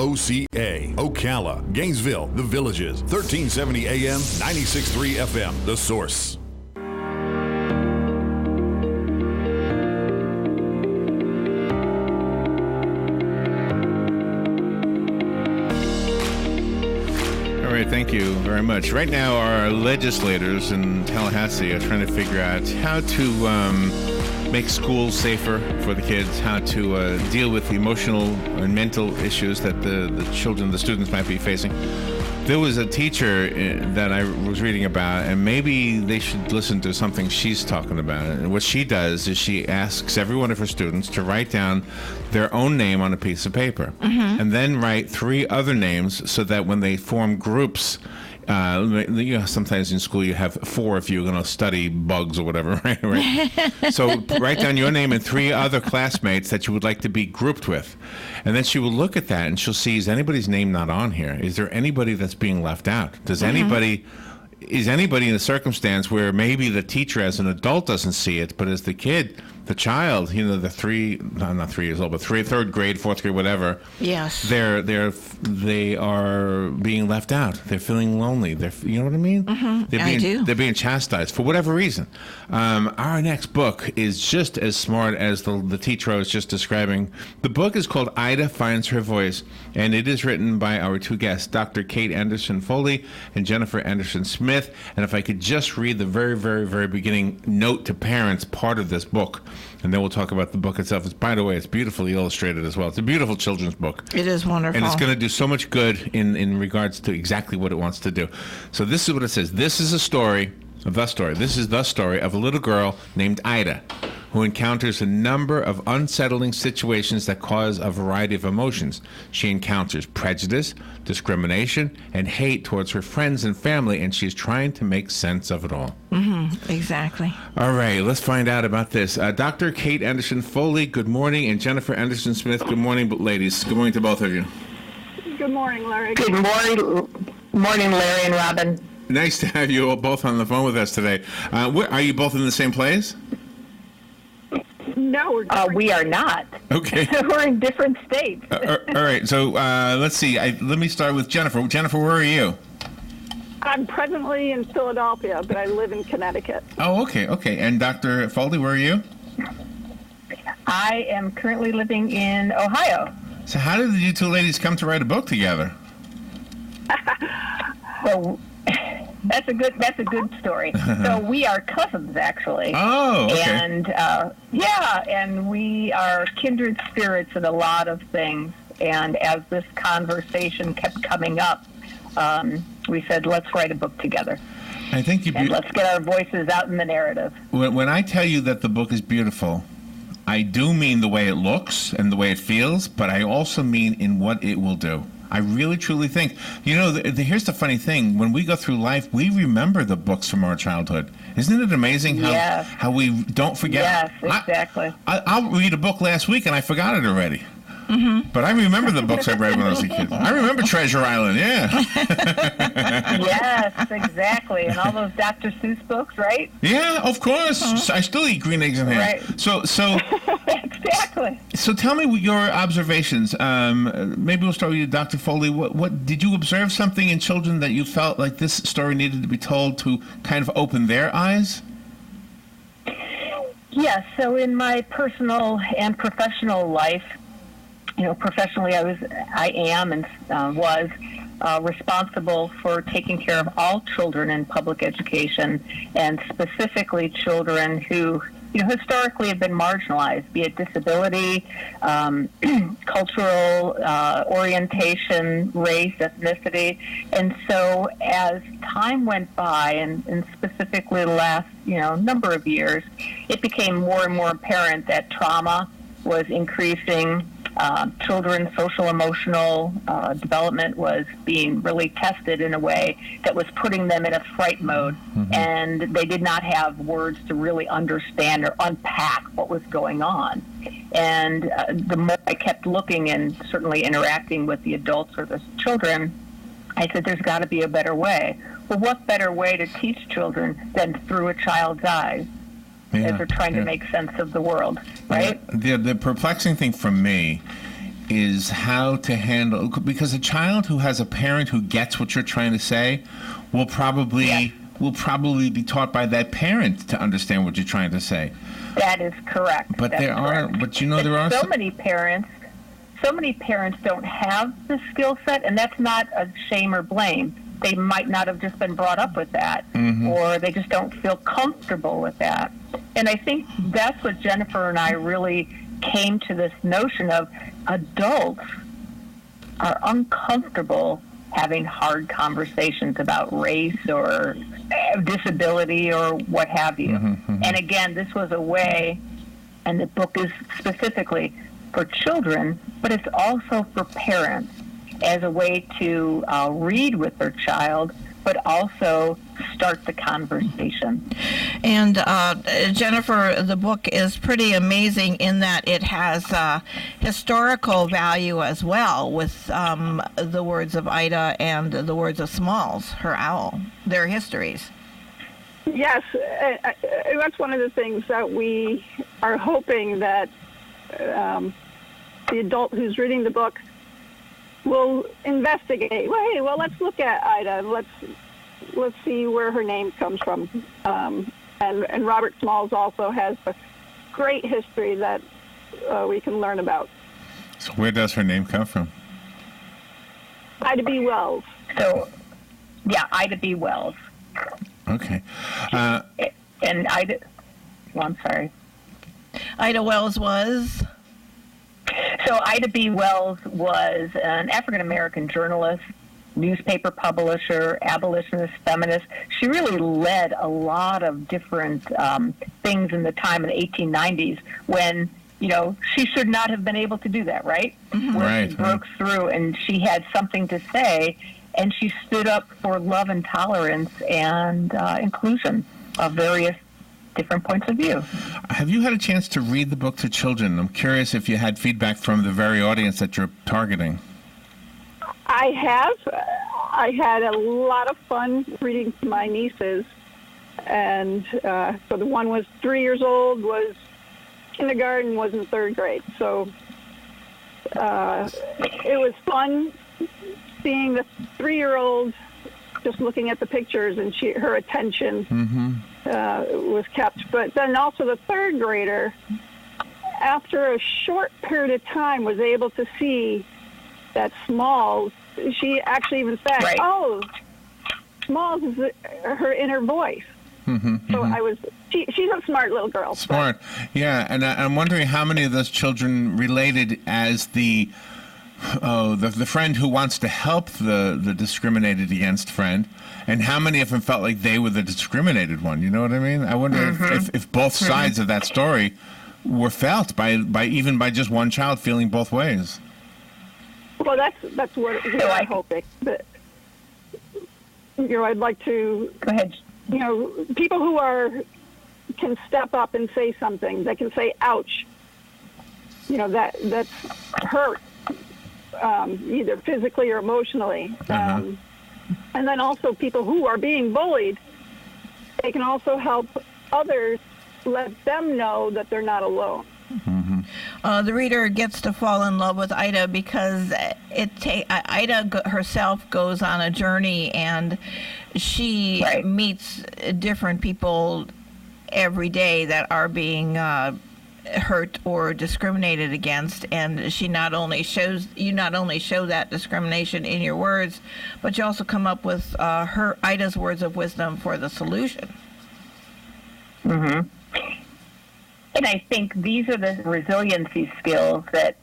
Ocala, Gainesville, The Villages, 1370 AM, 96.3 FM, The Source. Thank you very much. Right now, our legislators in Tallahassee are trying to figure out how to make schools safer for the kids, how to deal with the emotional and mental issues that the children, the students might be facing. There was a teacher that I was reading about, and maybe they should listen to something she's talking about. And what she does is she asks every one of her students to write down their own name on a piece of paper, and then write 3 other names so that when they form groups, sometimes in school you have 4 if you're going to study bugs or whatever, right? So write down your name and 3 other classmates that you would like to be grouped with. And then she will look at that and she'll see, is anybody's name not on here? Is there anybody that's being left out? Is anybody in a circumstance where maybe the teacher as an adult doesn't see it, but as the kid, the child, not 3 years old, but 3rd grade, 4th grade, whatever. Yes. They are being left out. They're feeling lonely. You know what I mean? I do. They're being chastised for whatever reason. Our next book is just as smart as the teacher I was just describing. The book is called Ida Finds Her Voice, and it is written by our 2 guests, Dr. Kate Anderson Foley and Jennifer Anderson Smith. And if I could just read the very, very, very beginning note to parents part of this book, and then we'll talk about the book itself. By the way, it's beautifully illustrated as well. It's a beautiful children's book. It is wonderful. And it's going to do so much good in regards to exactly what it wants to do. So this is what it says. This is the story of a little girl named Ida, who encounters a number of unsettling situations that cause a variety of emotions. She encounters prejudice, discrimination, and hate towards her friends and family, and she's trying to make sense of it all. Exactly. All right, let's find out about this. Dr. Kate Anderson Foley, good morning, and Jennifer Anderson Smith, good morning, ladies. Good morning to both of you. Good morning, Larry. Good morning, Larry and Robin. Nice to have you all both on the phone with us today. Are you both in the same place? No, we are not. Okay. We're in different states. All right, so let's see. Let me start with Jennifer. Jennifer, where are you? I'm presently in Philadelphia, but I live in Connecticut. Oh, okay. And Dr. Foley, where are you? I am currently living in Ohio. So how did you 2 ladies come to write a book together? Well, that's a good story. So we are cousins, actually. Oh, okay. And and we are kindred spirits in a lot of things. And as this conversation kept coming up, we said, let's write a book together. I think and let's get our voices out in the narrative. When I tell you that the book is beautiful, I do mean the way it looks and the way it feels, but I also mean in what it will do. I really, truly think, here's the funny thing. When we go through life, we remember the books from our childhood. Isn't it amazing how we don't forget? Yes, exactly. I'll read a book last week and I forgot it already. But I remember the books I read when I was a kid. I remember Treasure Island, yeah. Yes, exactly. And all those Dr. Seuss books, right? Yeah, of course. I still eat green eggs and ham. Right. So exactly. So tell me your observations. Maybe we'll start with you, Dr. Foley. What did you observe something in children that you felt like this story needed to be told to kind of open their eyes? Yes. So in my personal and professional life, professionally, I am and was responsible for taking care of all children in public education, and specifically children who, historically have been marginalized, be it disability, cultural orientation, race, ethnicity. And so as time went by, and specifically the last, number of years, it became more and more apparent that trauma was increasing. Children's social emotional development was being really tested in a way that was putting them in a fright mode, and they did not have words to really understand or unpack what was going on. And the more I kept looking and certainly interacting with the adults or the children, I said, there's got to be a better way. Well, what better way to teach children than through a child's eyes? As they're trying to make sense of the world, right? The perplexing thing for me is how to handle, because a child who has a parent who gets what you're trying to say will probably be taught by that parent to understand what you're trying to say. That is correct. But there are so many parents don't have the skill set, and that's not a shame or blame. They might not have just been brought up with that, or they just don't feel comfortable with that. And I think that's what Jennifer and I really came to this notion of. Adults are uncomfortable having hard conversations about race or disability or what have you. And again, this was a way, and the book is specifically for children, but it's also for parents as a way to read with their child, but also start the conversation. And Jennifer, the book is pretty amazing in that it has historical value as well, with the words of Ida and the words of Smalls, her owl, their histories. Yes, that's one of the things that we are hoping that the adult who's reading the book will investigate. Well, let's look at Ida. Let's see where her name comes from. And Robert Smalls also has a great history that we can learn about. So where does her name come from? Ida B. Wells. So, Ida B. Wells. Okay. And Ida, I'm sorry. Ida Wells was? So Ida B. Wells was an African-American journalist, newspaper publisher, abolitionist, feminist. She really led a lot of different things in the time in the 1890s when, she should not have been able to do that, right? Where she broke through and she had something to say, and she stood up for love and tolerance and inclusion of various different points of view. Have you had a chance to read the book to children? I'm curious if you had feedback from the very audience that you're targeting. I have. I had a lot of fun reading to my nieces. And so the one was 3 years old, was kindergarten, was in third grade. So it was fun seeing the 3-year-old just looking at the pictures, and her attention was kept. But then also the third grader, after a short period of time, was able to see that Smalls, she actually even said, oh, Smalls is her inner voice. So she's a smart little girl. Smart, yeah. And I'm wondering how many of those children related as the friend who wants to help the discriminated against friend, and how many of them felt like they were the discriminated one. You know what I mean? I wonder if both sides of that story were felt by just one child feeling both ways. Well, that's what I'm hoping. But, I'd like to. Go ahead. People who can step up and say something. They can say, "Ouch." That's hurt, either physically or emotionally. And then also people who are being bullied. They can also help others, let them know that they're not alone. The reader gets to fall in love with Ida because Ida herself goes on a journey, and she meets different people every day that are being hurt or discriminated against, and you not only show that discrimination in your words, but you also come up with Ida's words of wisdom for the solution. And I think these are the resiliency skills that,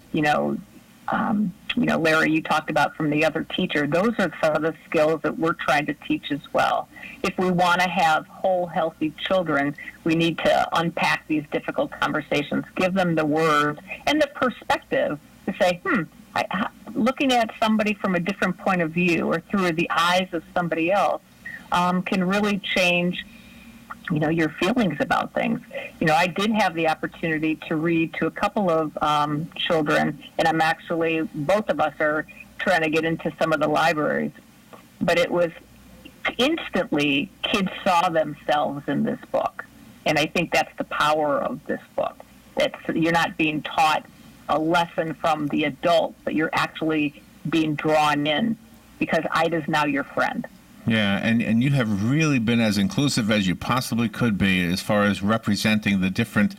Larry, you talked about from the other teacher. Those are some of the skills that we're trying to teach as well. If we want to have whole, healthy children, we need to unpack these difficult conversations, give them the words and the perspective to say, looking at somebody from a different point of view or through the eyes of somebody else can really change your feelings about things. I did have the opportunity to read to a couple of children, and both of us are trying to get into some of the libraries. But it was instantly, kids saw themselves in this book. And I think that's the power of this book. You're not being taught a lesson from the adult, but you're actually being drawn in because Ida's now your friend. Yeah, and you have really been as inclusive as you possibly could be as far as representing the different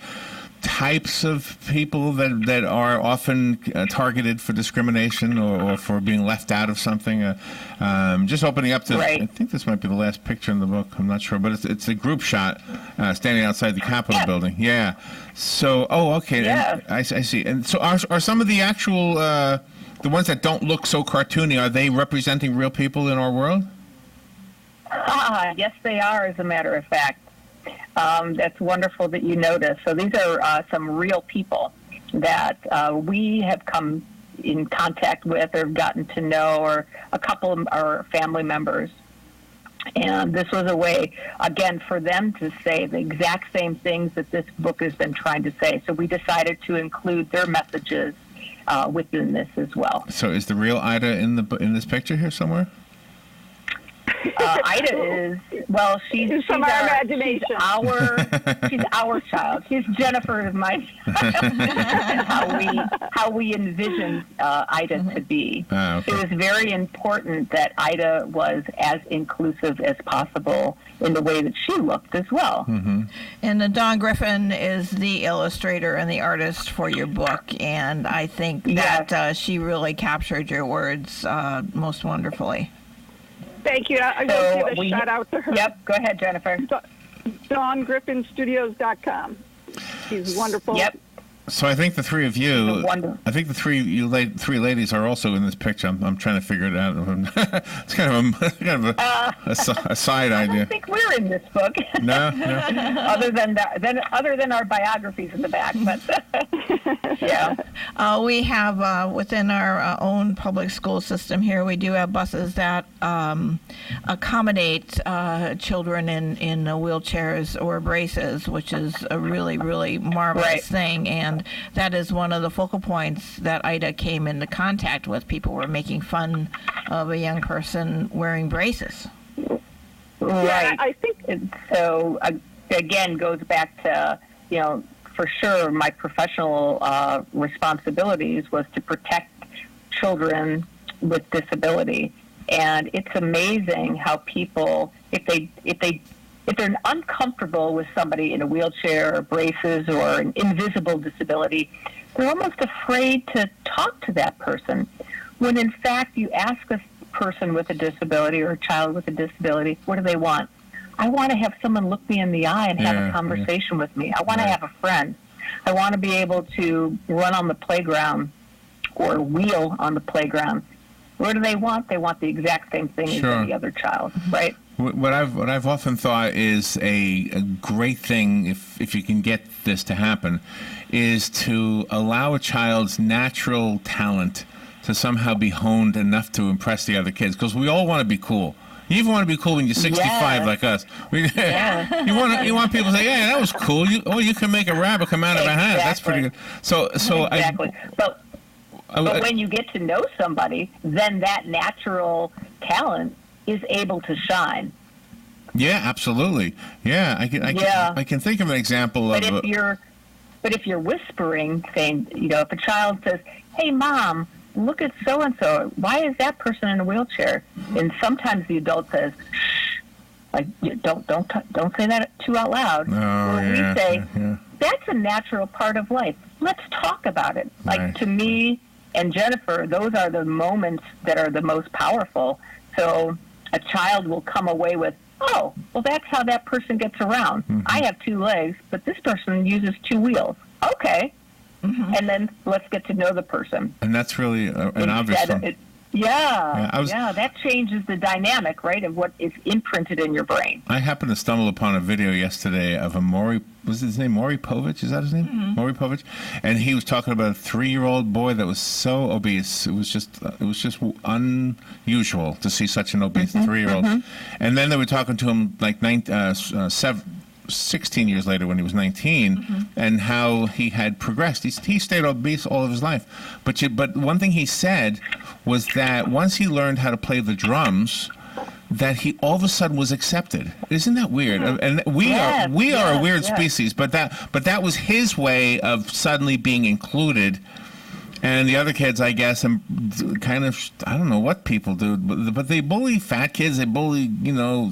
types of people that are often targeted for discrimination or for being left out of something. Just opening up to, I think this might be the last picture in the book, I'm not sure, but it's a group shot standing outside the Capitol building. Yeah. So, okay, Yeah. I see. And so are some of the actual, the ones that don't look so cartoony, are they representing real people in our world? Yes, they are, as a matter of fact. That's wonderful that you noticed. So these are some real people that we have come in contact with or gotten to know, or a couple of our family members. And this was a way, again, for them to say the exact same things that this book has been trying to say. So we decided to include their messages within this as well. So is the real Ida in this picture here somewhere? Ida is, well, she's from our imagination. She's our child. She's Jennifer is my child. how we envisioned Ida to be. Okay. It was very important that Ida was as inclusive as possible in the way that she looked as well. Mm-hmm. And Dawn Griffin is the illustrator and the artist for your book, and I think that she really captured your words most wonderfully. Thank you. I want to give a shout out to her. Yep, go ahead, Jennifer. DawnGriffinStudios.com. She's wonderful. Yep. So I think the three of you, I think the three ladies are also in this picture. I'm trying to figure it out. It's kind of a side I idea. don't think we're in this book. No. other than our biographies in the back, but yeah. We have within our own public school system here, we do have buses that accommodate children in wheelchairs or braces, which is a really, really marvelous thing. And that is one of the focal points that Ida came into contact with. People were making fun of a young person wearing braces. Right. Yeah, I think so. Again, goes back to, for sure, my professional responsibilities was to protect children with disability, and it's amazing how people, if they're uncomfortable with somebody in a wheelchair or braces or an invisible disability, they're almost afraid to talk to that person. When in fact, you ask a person with a disability or a child with a disability, what do they want? I want to have someone look me in the eye and have a conversation with me. I want to have a friend. I want to be able to run on the playground or wheel on the playground. What do they want? They want the exact same thing as any other child, right? What I've often thought is a great thing, if you can get this to happen, is to allow a child's natural talent to somehow be honed enough to impress the other kids, because we all want to be cool. You even want to be cool when you're 65 like us. You want people to say, "Yeah, that was cool. You can make a rabbit come out of a hat. That's pretty good." So exactly. But when you get to know somebody, then that natural talent is able to shine. Yeah, absolutely. Yeah, I can think of an example but if you're whispering, saying, if a child says, "Hey, Mom, look at so and so. Why is that person in a wheelchair?" And sometimes the adult says, "Shh, like don't say that too out loud." We say, "That's a natural part of life. Let's talk about it." Like to me and Jennifer, those are the moments that are the most powerful. So a child will come away with, "Oh, well, that's how that person gets around. Mm-hmm. I have 2 legs, but this person uses 2 wheels. Okay." Mm-hmm. And then let's get to know the person. And that's really an obvious one. That changes the dynamic, right, of what is imprinted in your brain. I happened to stumble upon a video yesterday of was his name Maury Povich? Is that his name? Mm-hmm. Maury Povich? And he was talking about a 3-year-old boy that was so obese. It was just unusual to see such an obese 3-year-old. Mm-hmm. And then they were talking to him like 16 years later when he was 19, and how he had progressed. He stayed obese all of his life. But one thing he said was that once he learned how to play the drums, that he all of a sudden was accepted. Isn't that weird? And we are a weird species, but that was his way of suddenly being included And the other kids, I guess, kind of, I don't know what people do, but they bully fat kids. They bully,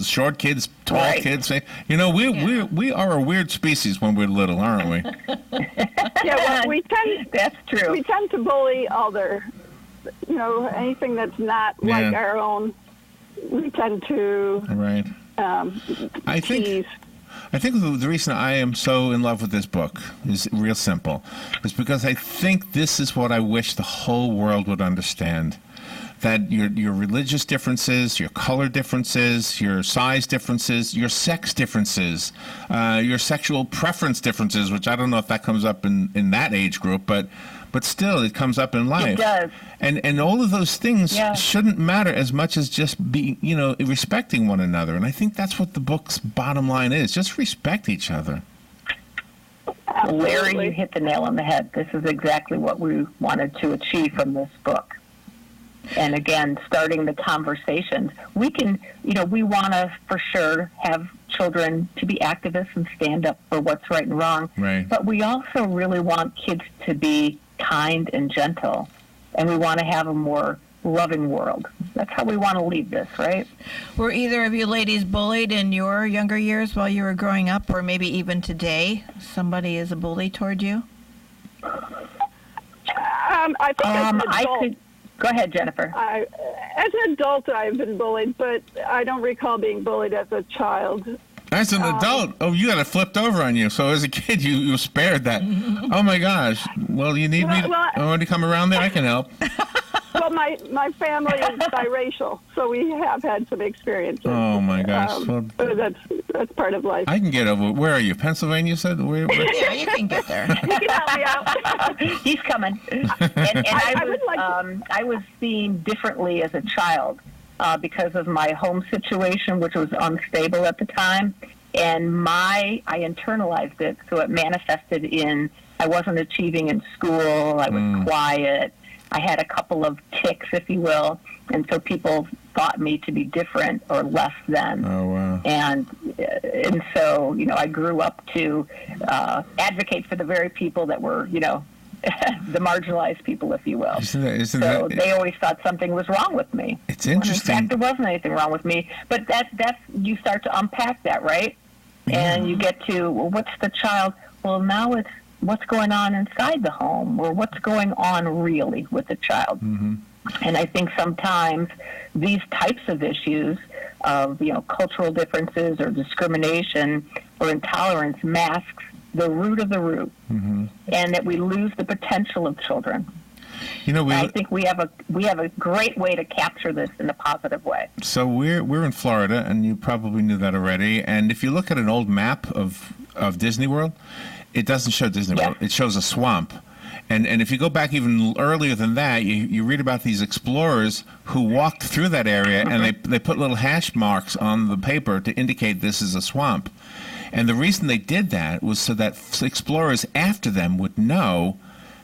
short kids, tall kids. We are a weird species when we're little, aren't we? Yeah, well, that's true. We tend to bully other, anything that's not like our own. We tend to tease. I think the reason I am so in love with this book is real simple. It's because I think this is what I wish the whole world would understand. That your religious differences, your color differences, your size differences, your sex differences, your sexual preference differences, which I don't know if that comes up in that age group, but still it comes up in life. It does. And all of those things shouldn't matter as much as just be, respecting one another. And I think that's what the book's bottom line is. Just respect each other. Larry, you hit the nail on the head. This is exactly what we wanted to achieve from this book. And again, starting the conversations. We can, we want to for sure have children to be activists and stand up for what's right and wrong. Right. But we also really want kids to be kind and gentle. And we want to have a more loving world. That's how we want to leave this, right? Were either of you ladies bullied in your younger years while you were growing up, or maybe even today somebody is a bully toward you? I think as an adult, go ahead, Jennifer. As an adult, I've been bullied, but I don't recall being bullied as a child. As an adult? Oh, you got it flipped over on you. So as a kid, you spared that. Oh, my gosh. Well, you need me to come around there? I can help. Well, my family is biracial, so we have had some experiences. Oh, my gosh. That's part of life. I can get over. Where are you? Pennsylvania, you said? Where? Yeah, you can get there. You can help me out. He's coming. And I was seen differently as a child because of my home situation, which was unstable at the time. And I internalized it, so it manifested in I wasn't achieving in school. I was quiet. I had a couple of tics, if you will, and so people thought me to be different or less than. Oh, wow. And so, I grew up to advocate for the very people that were, the marginalized people, if you will. They always thought something was wrong with me. It's interesting. In fact, there wasn't anything wrong with me. But that's you start to unpack that, right? Yeah. And you get to, well, what's the child? Well, now it's what's going on inside the home, or what's going on really with the child. Mm-hmm. And I think sometimes these types of issues of, cultural differences or discrimination or intolerance masks the root of the root, and that we lose the potential of children. I think we have a great way to capture this in a positive way. So we're in Florida, and you probably knew that already. And if you look at an old map of Disney World, it doesn't show Disney World. It shows a swamp. And if you go back even earlier than that, you read about these explorers who walked through that area, and they put little hash marks on the paper to indicate this is a swamp. And the reason they did that was so that explorers after them would know,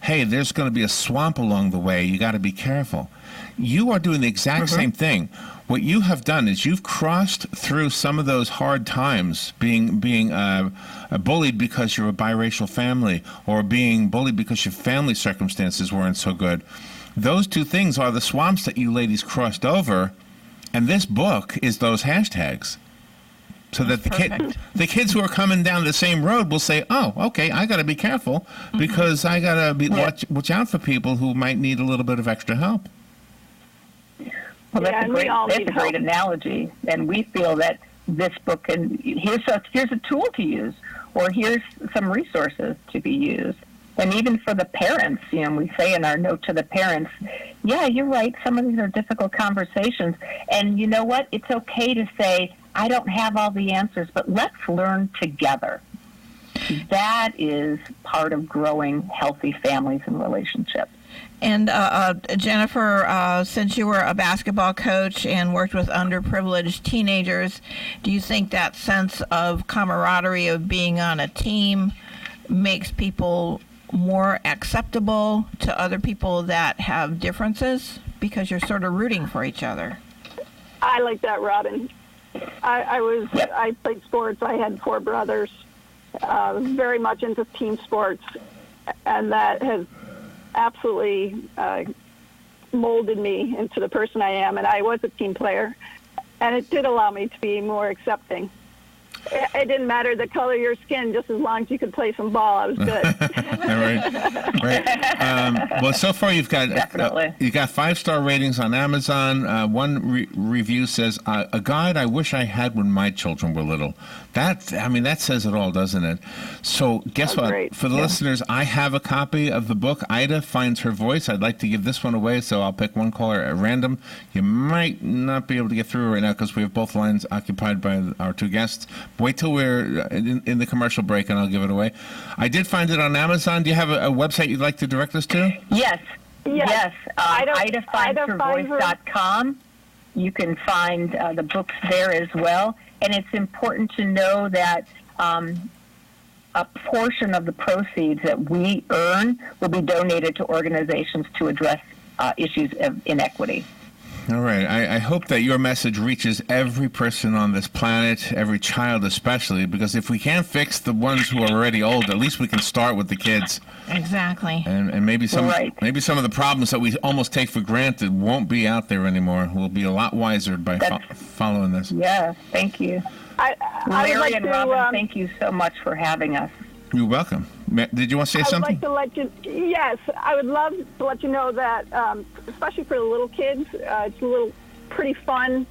hey, there's going to be a swamp along the way. You got to be careful. You are doing the exact same thing. What you have done is you've crossed through some of those hard times, being bullied because you're a biracial family, or being bullied because your family circumstances weren't so good. Those two things are the swamps that you ladies crossed over, and this book is those hashtags. So that the kids who are coming down the same road will say, oh, okay, I got to be careful because I got to watch out for people who might need a little bit of extra help. Well, that's a great analogy, and we feel that this book can here's a tool to use, or here's some resources to be used, and even for the parents, we say in our note to the parents, yeah, you're right. Some of these are difficult conversations, and you know what? It's okay to say, I don't have all the answers, but let's learn together. That is part of growing healthy families and relationships. And Jennifer, since you were a basketball coach and worked with underprivileged teenagers, do you think that sense of camaraderie of being on a team makes people more acceptable to other people that have differences because you're sort of rooting for each other? I like that, Robin. I played sports. I had 4 brothers, very much into team sports, and that has absolutely molded me into the person I am, and I was a team player, and it did allow me to be more accepting. It didn't matter the color of your skin, just as long as you could play some ball, I was good. Right. Well, so far you've got you got 5-star ratings on Amazon. One review says, "A guide I wish I had when my children were little." That says it all, doesn't it? So guess what? Great. For the listeners, I have a copy of the book. Ida Finds Her Voice. I'd like to give this one away, so I'll pick one caller at random. You might not be able to get through right now because we have both lines occupied by our two guests. Wait till we're in the commercial break, and I'll give it away. I did find it on Amazon. Do you have a website you'd like to direct us to? Yes. IdaFindsHerVoice.com. You can find the books there as well. And it's important to know that a portion of the proceeds that we earn will be donated to organizations to address issues of inequity. All right. I hope that your message reaches every person on this planet, every child especially, because if we can't fix the ones who are already old, at least we can start with the kids. Exactly. And maybe some of the problems that we almost take for granted won't be out there anymore. We'll be a lot wiser by following this. Yeah, thank you. Larry and Robin, thank you so much for having us. You're welcome. Did you want to say something? I would love to let you know that, especially for the little kids, it's pretty fun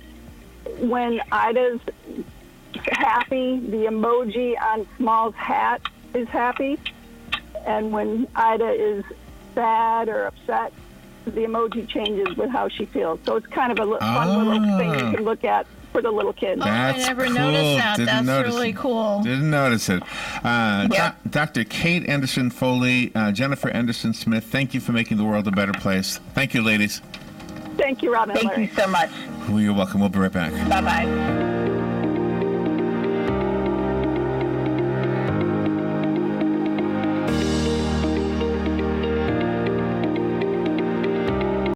when Ida's happy, the emoji on Small's hat is happy, and when Ida is sad or upset, the emoji changes with how she feels. So it's kind of a fun little thing you can look at for the little kids. That's I never cool. noticed that. That's really cool. Didn't notice it. Dr. Kate Anderson Foley, Jennifer Anderson Smith, thank you for making the world a better place. Thank you, ladies. Thank you, Robin. Thank you so much. Well, you're welcome. We'll be right back. Bye-bye.